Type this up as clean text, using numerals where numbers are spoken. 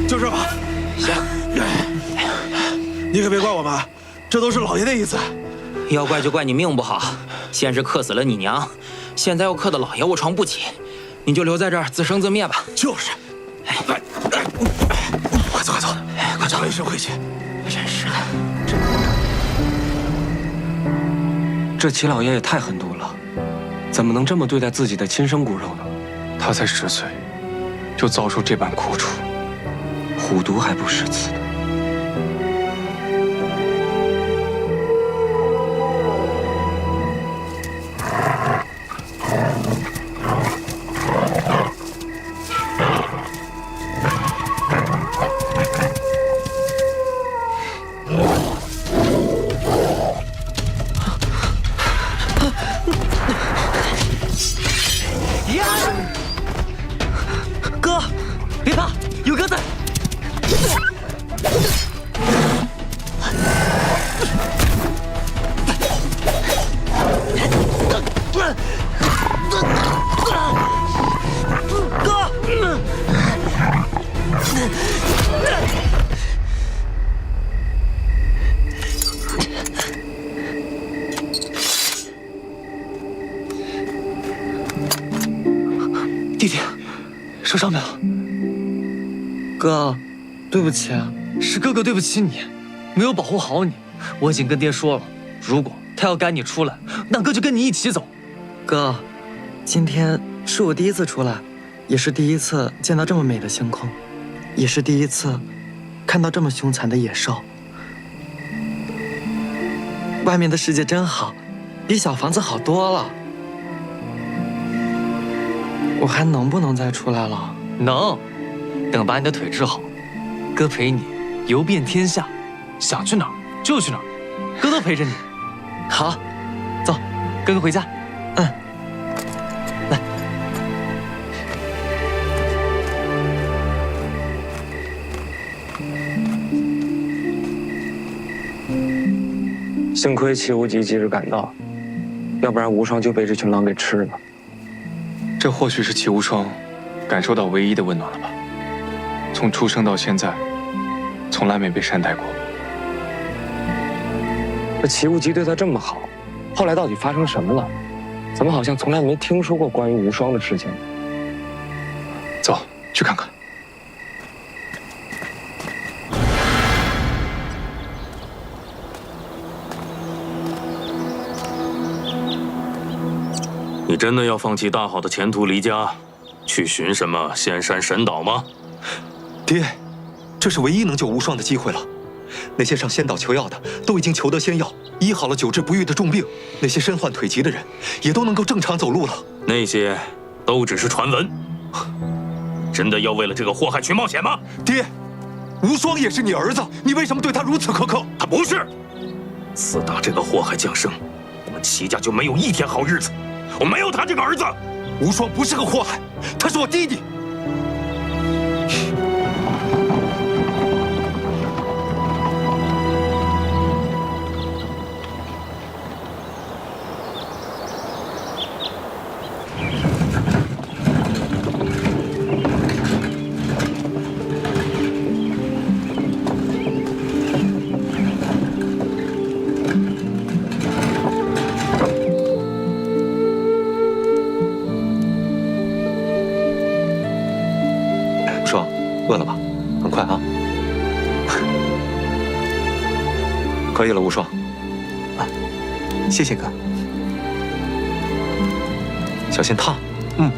就这吧。行，你可别怪我们，这都是老爷的意思。要怪就怪你命不好，先是克死了你娘，现在又克得老爷卧床不起，你就留在这儿自生自灭吧。就是。来，快走，快走，快找医生回去。真是的，这齐老爷也太狠毒了，怎么能这么对待自己的亲生骨肉呢？他才10岁，就遭受这般苦楚，虎毒还不食子呢。哥，别怕，有哥在。哥，弟弟，受伤没有？哥，对不起啊，是哥哥对不起你，没有保护好你。我已经跟爹说了，如果他要赶你出来，那哥就跟你一起走。哥，今天是我第一次出来，也是第一次见到这么美的星空，也是第一次看到这么凶残的野兽。外面的世界真好，比小房子好多了。我还能不能再出来了？能，等把你的腿治好，哥陪你游遍天下，想去哪儿就去哪儿，哥都陪着你。好，走，跟哥回家。嗯，来。幸亏齐无极及时赶到，要不然无双就被这群狼给吃了。这或许是齐无双感受到唯一的温暖了吧？从出生到现在，从来没被善待过。这齐无极对他这么好，后来到底发生什么了？怎么好像从来没听说过关于无双的事情？走，去看看。你真的要放弃大好的前途，离家，去寻什么仙山神岛吗？爹，这是唯一能救无双的机会了。那些上仙岛求药的都已经求得仙药，医好了久治不愈的重病；那些身患腿疾的人也都能够正常走路了。那些都只是传闻。真的要为了这个祸害去冒险吗？爹，无双也是你儿子，你为什么对他如此苛刻？他不是。自打这个祸害降生，我们齐家就没有一天好日子。我没有他这个儿子。无双不是个祸害，他是我弟弟。饿了吧？很快啊！可以了，无双。啊，谢谢哥。小心烫。嗯。